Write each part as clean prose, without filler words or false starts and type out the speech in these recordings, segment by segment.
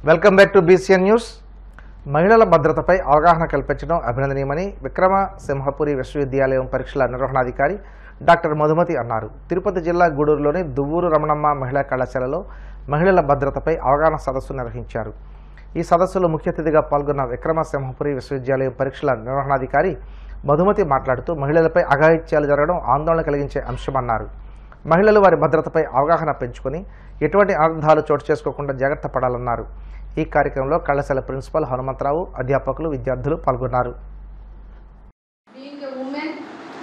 Welcome back to BCN news. మహిళల భద్రతపై అవగాహన కల్పించడం అభినందనీయమని విక్రమసింహపురి విశ్వవిద్యాలయం పరీక్షల నిర్వహణాధికారి డాక్టర్ మధుమతి అన్నారు. తిరుపతి జిల్లా గూడూరులోని దువ్వూరు రమణమ్మ మహిళా కళాశాలలో మహిళల భద్రతపై అవగాహన సదస్సు నిర్వహించారు. ఈ సదస్సులో ముఖ్య అతిథిగా పాల్గొన్న విక్రమసింహపురి విశ్వవిద్యాలయం పరీక్షల నిర్వహణాధికారి మధుమతి మాట్లాడుతూ మహిళలపై అఘాయిత్యాలు జరగడం ఆందోళన కలిగించే అంశమన్నారు. మహిళలు వారి భద్రతపై అవగాహన పెంచుకొని ఎటువంటి అనర్థాలు చోటు చేసుకోకుండా జాగ్రత్త పడాలన్నారు. ఈ కార్యక్రమంలో కళాశాల ప్రిన్సిపల్ హనుమంతరావు, అధ్యాపకులు, విద్యార్థులు పాల్గొన్నారు.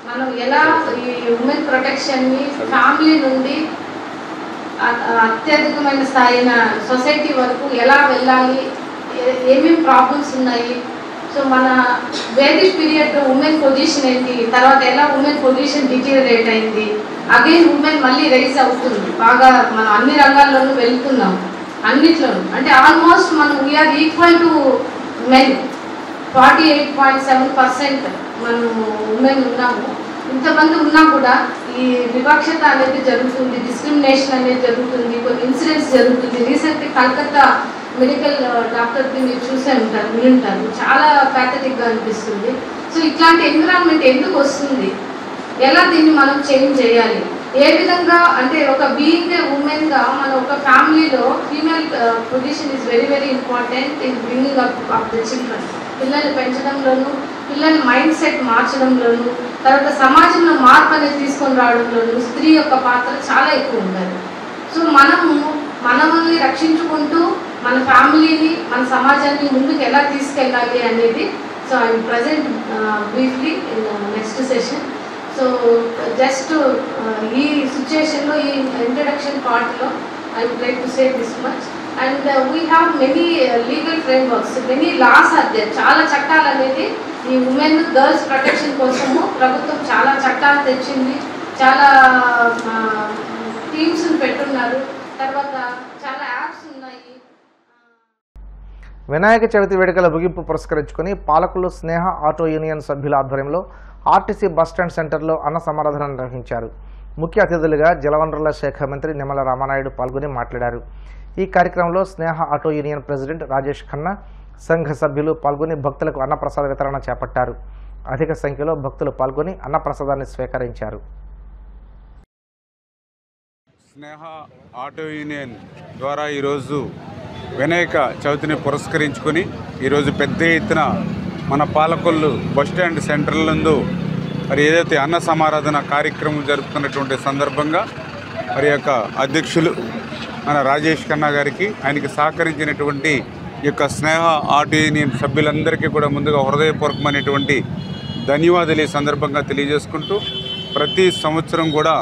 మనం ఎలా ఈ ఉమెన్ ప్రొటెక్షన్ని ఫ్యామిలీ నుండి అత్యధికమైన స్థాయిన సొసైటీ వరకు ఎలా వెళ్ళాలి, ఏమేమి ప్రాబ్లమ్స్ ఉన్నాయి, సో మన వేదిక్ పీరియడ్లో ఉమెన్ పొజిషన్ ఏంటి, తర్వాత ఎలా ఉమెన్ పొజిషన్ డిటీరియరేట్ అయింది, అగైన్ ఉమెన్ మళ్ళీ రైజ్ అవుతుంది, బాగా మనం అన్ని రంగాల్లోనూ వెళ్తున్నాం. అన్నిట్లోనూ అంటే ఆల్మోస్ట్ మనం వీఆర్ ఈక్వల్ టు మెన్. 48.7% మనం ఉమెన్ ఉన్నాము. ఇంతమంది ఉన్నా కూడా ఈ వివక్షత అనేది జరుగుతుంది, డిస్క్రిమినేషన్ అనేది జరుగుతుంది, కొన్ని ఇన్సిడెంట్స్ జరుగుతుంది. రీసెంట్లీ కలకత్తా మెడికల్ డాక్టర్కి మీరు చూసే ఉంటారు, వింటారు, చాలా ప్యాథటిక్గా అనిపిస్తుంది. సో ఇట్లాంటి ఎన్విరాన్మెంట్ ఎందుకు వస్తుంది, ఎలా దీన్ని మనం చేంజ్ చేయాలి, ఏ విధంగా అంటే ఒక బీయింగ్ ఏ ఉమెన్గా మన ఒక ఫ్యామిలీలో female position is very very important in bringing up the children. పిల్లల్ని పెంచడంలోనూ, పిల్లల మైండ్ సెట్ మార్చడంలోనూ, తర్వాత సమాజంలో మార్పు అనేది తీసుకొని రావడంలోనూ స్త్రీ యొక్క పాత్ర చాలా ఎక్కువ ఉండాలి. సో మనల్ని రక్షించుకుంటూ మన ఫ్యామిలీని, మన సమాజాన్ని ముందుకు ఎలా తీసుకెళ్ళాలి అనేది so I will present briefly in next session. So just ఈ సిచ్యుయేషన్లో ఈ ఇంట్రడక్షన్ పార్ట్లో I would like to say this much. And we have many legal frameworks, many laws are there. చాలా చట్టాలు అనేది ఈ ఉమెన్ గర్ల్స్ ప్రొటెక్షన్ కోసము ప్రభుత్వం చాలా చట్టాలు తెచ్చింది, చాలా టీమ్స్ని పెట్టున్నారు, తర్వాత చాలా యాప్స్ ఉన్నాయి. వినాయక చవితి వేడుకల ముగింపు పురస్కరించుకుని పాలకులు స్నేహ ఆటో యూనియన్ సభ్యుల ఆధ్వర్యంలో ఆర్టీసీ బస్టాండ్ సెంటర్లో అన్న సమారాధన నిర్వహించారు. ముఖ్య అతిథులుగా జలవనరుల శాఖ మంత్రి నిమ్మల రామానాయుడు పాల్గొని మాట్లాడారు. ఈ కార్యక్రమంలో Sneha auto union president Rajesh Khanna, సంఘ సభ్యులు పాల్గొని భక్తులకు అన్నప్రసాద వితరణ చేపట్టారు. అధిక సంఖ్యలో భక్తులు పాల్గొని అన్నప్రసాదాన్ని స్వీకరించారు. స్నేహ ఆటో యూనియన్ ద్వారా ఈరోజు వినాయక చవితిని పురస్కరించుకొని ఈరోజు పెద్ద ఎత్తున మన పాలకొల్లు బస్టాండ్ సెంటర్లందు మరి ఏదైతే అన్న సమారాధన కార్యక్రమం జరుపుతున్నటువంటి సందర్భంగా మరి యొక్క అధ్యక్షులు మన రాజేష్ ఖన్నా గారికి, ఆయనకి సహకరించినటువంటి ఈ యొక్క స్నేహ ఆటో యూనియన్ సభ్యులందరికీ కూడా ముందుగా హృదయపూర్వకమైనటువంటి ధన్యవాదాలు ఈ సందర్భంగా తెలియజేసుకుంటూ, ప్రతి సంవత్సరం కూడా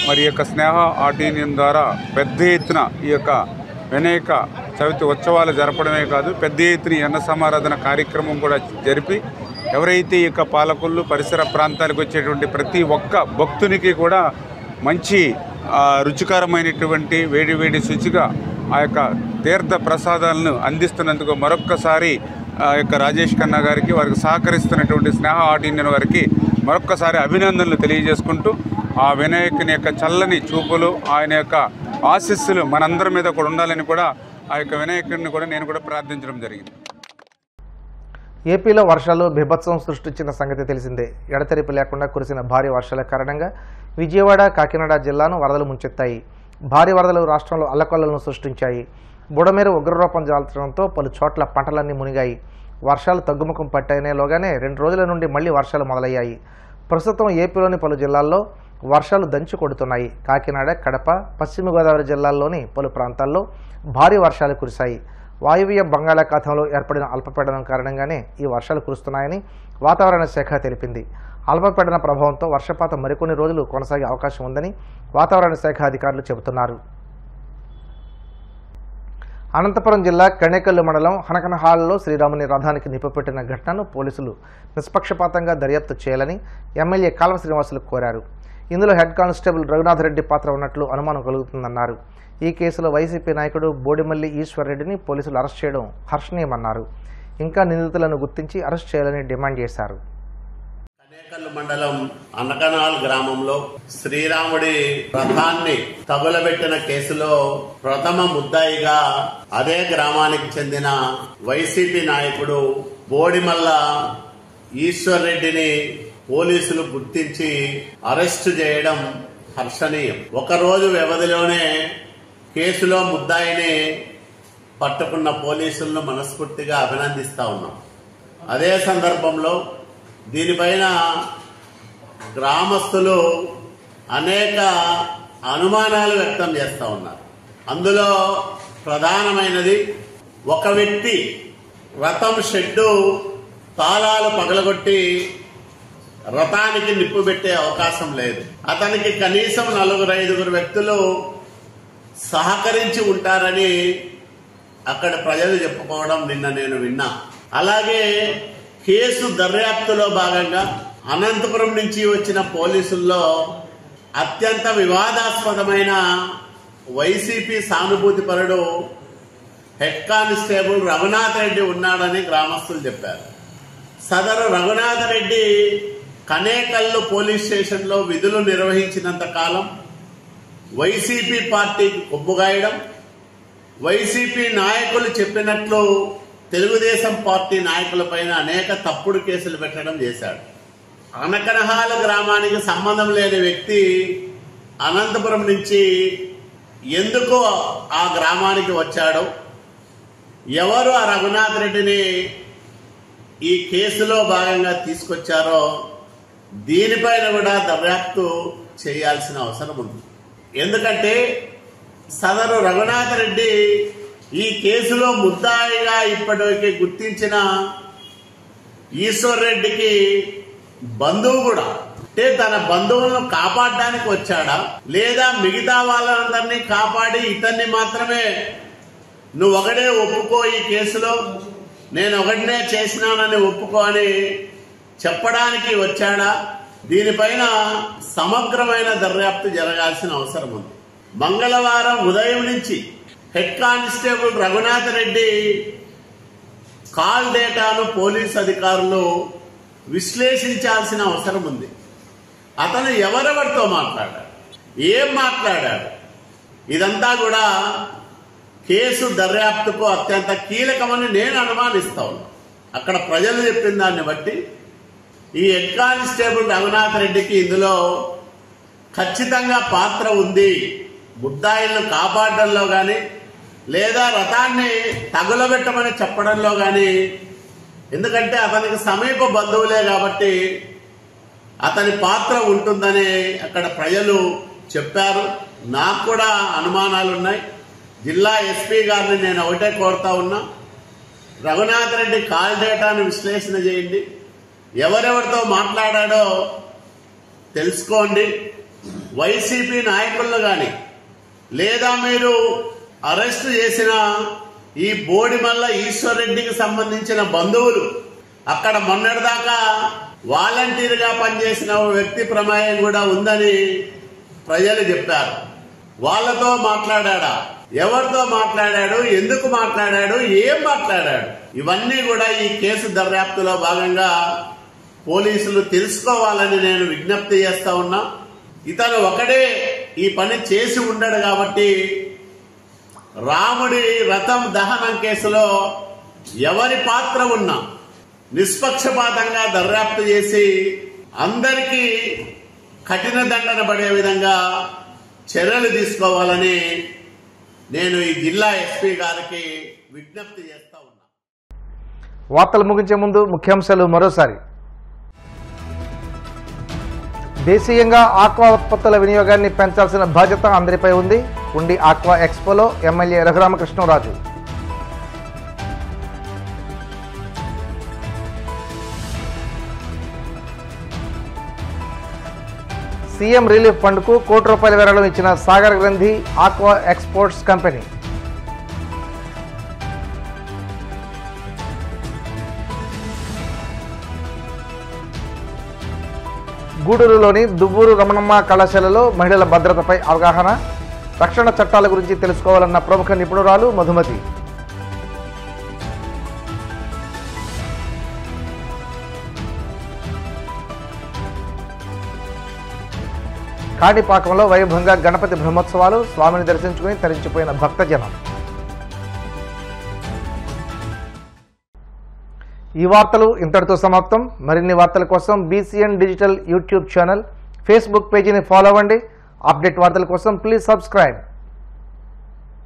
మరి యొక్క స్నేహ ఆటో యూనియన్ ద్వారా పెద్ద ఎత్తున ఈ యొక్క వినాయక చవితి ఉత్సవాలు జరపడమే కాదు, పెద్ద ఎత్తున అన్న సమారాధన కార్యక్రమం కూడా జరిపి ఎవరైతే ఈ యొక్క పాలకొల్లు పరిసర ప్రాంతాలకు వచ్చేటువంటి ప్రతి ఒక్క భక్తునికి కూడా మంచి రుచికరమైనటువంటి వేడి వేడి శుచిగా ఆ యొక్క తీర్థ ప్రసాదాలను అందిస్తున్నందుకు మరొక్కసారి యొక్క రాజేష్ ఖన్నా గారికి, వారికి సహకరిస్తున్నటువంటి స్నేహ ఆటో యూనియన్ వారికి మరొక్కసారి అభినందనలు తెలియజేసుకుంటూ, ఆ వినాయకుని యొక్క చల్లని చూపులు, ఆయన యొక్క ఆశీస్సులు మనందరి మీద కూడా ఉండాలని కూడా ఆ యొక్క వినాయకుడిని కూడా నేను కూడా ప్రార్థించడం జరిగింది. ఏపీలో వర్షాలు బీభత్సం సృష్టించిన సంగతి తెలిసిందే. ఎడతెరిపి లేకుండా కురిసిన భారీ వర్షాల కారణంగా విజయవాడ, కాకినాడ జిల్లాను వరదలు ముంచెత్తాయి. భారీ వరదలు రాష్ట్రంలో అల్లకొల్లలను సృష్టించాయి. బుడమేరు ఉగ్రరూపం దాల్చడంతో పలు చోట్ల పంటలన్నీ మునిగాయి. వర్షాలు తగ్గుముఖం పట్టనేలోగానే 2 రోజుల నుండి మళ్లీ వర్షాలు మొదలయ్యాయి. ప్రస్తుతం ఏపీలోని పలు జిల్లాల్లో వర్షాలు దంచి కొడుతున్నాయి. కాకినాడ, కడప, పశ్చిమ గోదావరి జిల్లాల్లోని పలు ప్రాంతాల్లో భారీ వర్షాలు కురిశాయి. వాయువ్య బంగాళాఖాతంలో ఏర్పడిన అల్పపీడనం కారణంగానే ఈ వర్షాలు కురుస్తున్నాయని వాతావరణ శాఖ తెలిపింది. అల్పపీడన ప్రభావంతో వర్షపాతం మరికొన్ని రోజులు కొనసాగే అవకాశం ఉందని వాతావరణ శాఖ అధికారులు చెబుతున్నారు. అనంతపురం జిల్లా కణేకల్లు మండలం హనకనహాల్లో శ్రీరాముని రథానికి నిప్పుపెట్టిన ఘటనను పోలీసులు నిష్పక్షపాతంగా దర్యాప్తు చేయాలని ఎమ్మెల్యే కాల్వ శ్రీనివాసులు కోరారు. ఇందులో హెడ్ కానిస్టేబుల్ రఘునాథ్ రెడ్డి పాత్ర ఉన్నట్లు అనుమానం కలుగుతుందన్నారు. ఈ కేసులో వైసీపీ నాయకుడు బోడిమల్లి ఈశ్వర్ రెడ్డిని పోలీసులు అరెస్ట్ చేయడం హర్షణీయమన్నారు. ఇంకా నిందితులను గుర్తించి అరెస్ట్ చేయాలని డిమాండ్ చేశారు. అనేకల్ మండలం అనకనాల్ గ్రామంలో శ్రీరాముడి రథాన్ని తగులబెట్టిన కేసులో ప్రథమ ముద్దాయిగా అదే గ్రామానికి చెందిన వైసీపీ నాయకుడు బోడిమల్ల ఈశ్వర్ రెడ్డిని పోలీసులు గుర్తించి అరెస్టు చేయడం హర్షణీయం. ఒకరోజు వ్యవధిలోనే కేసులో ముద్దాయిని పట్టుకున్న పోలీసులను మనస్ఫూర్తిగా అభినందిస్తా ఉన్నాం. అదే సందర్భంలో దీనిపైన గ్రామస్తులు అనేక అనుమానాలు వ్యక్తం చేస్తా ఉన్నారు. అందులో ప్రధానమైనది, ఒక వ్యక్తి రథం షెడ్డు తాళాలు పగలగొట్టి రథానికి నిప్పు పెట్టే అవకాశం లేదు. అతనికి కనీసం 4-5 వ్యక్తులు సహకరించి ఉంటారని అక్కడ ప్రజలు చెప్పుకోవడం నిన్న నేను విన్నా. అలాగే కేసు దర్యాప్తులో భాగంగా అనంతపురం నుంచి వచ్చిన పోలీసుల్లో అత్యంత వివాదాస్పదమైన వైసీపీ సానుభూతి పరుడు హెడ్ కానిస్టేబుల్ రఘునాథ్ రెడ్డి ఉన్నాడని గ్రామస్తులు చెప్పారు. సదరు రఘునాథ్ రెడ్డి కనేకల్లు పోలీస్ స్టేషన్లో విధులు నిర్వహించినంత కాలం వైసీపీ పార్టీకి కొబ్బుగాయడం, వైసీపీ నాయకులు చెప్పినట్లు తెలుగుదేశం పార్టీ నాయకులపైన అనేక తప్పుడు కేసులు పెట్టడం చేశాడు. అనకనహాల గ్రామానికి సంబంధం లేని వ్యక్తి అనంతపురం నుంచి ఎందుకు ఆ గ్రామానికి వచ్చాడో, ఎవరు ఆ రఘునాథ్ రెడ్డిని ఈ కేసులో భాగంగా తీసుకొచ్చారో దీనిపైన కూడా దర్యాప్తు చేయాల్సిన అవసరం ఉంది. ఎందుకంటే సదరు రఘునాథ్ రెడ్డి ఈ కేసులో ముద్దాయిగా ఇప్పటివరకు గుర్తించిన ఈశ్వర్ రెడ్డికి బంధువు కూడా. అంటే తన బంధువులను కాపాడడానికి వచ్చాడా, లేదా మిగతా వాళ్ళందరినీ కాపాడి ఇతన్ని మాత్రమే నువ్వు ఒకడే ఒప్పుకో, ఈ కేసులో నేను ఒకటినే చేసినానని ఒప్పుకో అని చెప్పడానికి వచ్చాడా? దీనిపైన సమగ్రమైన దర్యాప్తు జరగాల్సిన అవసరం ఉంది. మంగళవారం ఉదయం నుంచి head constable Raghunath Reddy call డేటాను పోలీసు అధికారులు విశ్లేషించాల్సిన అవసరం ఉంది. అతను ఎవరెవరితో మాట్లాడాడు, ఏం మాట్లాడాడు, ఇదంతా కూడా కేసు దర్యాప్తుకు అత్యంత కీలకమని నేను అనుమానిస్తా ఉన్నా. అక్కడ ప్రజలు చెప్పిన దాన్ని బట్టి ఈ హెడ్ కానిస్టేబుల్ రఘునాథ్ రెడ్డికి ఇందులో ఖచ్చితంగా పాత్ర ఉంది. ముద్దాయిలను కాపాడడంలో కానీ, లేదా రథాన్ని తగులబెట్టమని చెప్పడంలో కానీ, ఎందుకంటే అతనికి సమీప బంధువులే కాబట్టి అతని పాత్ర ఉంటుందని అక్కడ ప్రజలు చెప్పారు. నాకు కూడా అనుమానాలున్నాయి. జిల్లా ఎస్పీ గారిని నేను ఒకటే కోరుతా ఉన్నా, రఘునాథ్ రెడ్డి కాల్ డేటాను విశ్లేషణ చేయండి, ఎవరెవరితో మాట్లాడాడో తెలుసుకోండి. వైసీపీ నాయకులను కానీ, లేదా మీరు అరెస్టు చేసిన ఈ బోడిమల్ల ఈశ్వర్ రెడ్డికి సంబంధించిన బంధువులు, అక్కడ మొన్నటిదాకా వాలంటీర్గా పనిచేసిన వ్యక్తి ప్రమేయం కూడా ఉందని ప్రజలు చెప్పారు. వాళ్ళతో మాట్లాడా, ఎవరితో మాట్లాడాడు, ఎందుకు మాట్లాడాడు, ఏం మాట్లాడాడు, ఇవన్నీ కూడా ఈ కేసు దర్యాప్తులో భాగంగా పోలీసులు తెలుసుకోవాలని నేను విజ్ఞప్తి చేస్తా ఉన్నా. ఇతను ఒకడే ఈ పని చేసి ఉండడు కాబట్టి రాముడి రథం దహనం కేసులో ఎవరి పాత్ర ఉన్నా నిష్పక్షపాతంగా దర్యాప్తు చేసి అందరికీ కఠిన దండన పడే విధంగా చర్యలు తీసుకోవాలని నేను ఈ జిల్లా ఎస్పీ గారికి విజ్ఞప్తి చేస్తా ఉన్నా. వార్తలు ముగించే ముందు ముఖ్యాంశాలు మరోసారి. దేశీయంగా ఆక్వా ఉత్పత్తుల వినియోగాన్ని పెంచాల్సిన బాధ్యత అందరిపై ఉంది. ఉండి ఆక్వా ఎక్స్పోలో ఎమ్మెల్యే రఘురామకృష్ణరాజు. సీఎం రిలీఫ్ ఫండ్కు ₹1 కోటి విరాళం ఇచ్చిన Sagar Granthi aqua exports company. గూడూరులోని దువ్వూరు రమణమ్మ కళాశాలలో మహిళల భద్రతపై అవగాహన, రక్షణ చట్టాల గురించి తెలుసుకోవాలన్న ప్రముఖ నిపుణురాలు మధుమతి. కాణిపాకంలో వైభవంగా గణపతి బ్రహ్మోత్సవాలు, స్వామిని దర్శించుకుని తరించిపోయిన భక్తజనం. ఈ వార్తలు ఇంతటితో సమాప్తం. మరిన్ని వార్తల కోసం BCN digital YouTube channel, Facebook పేజీని ఫాలో అవ్వండి. అప్డేట్ వార్తల కోసం ప్లీజ్ సబ్స్క్రైబ్.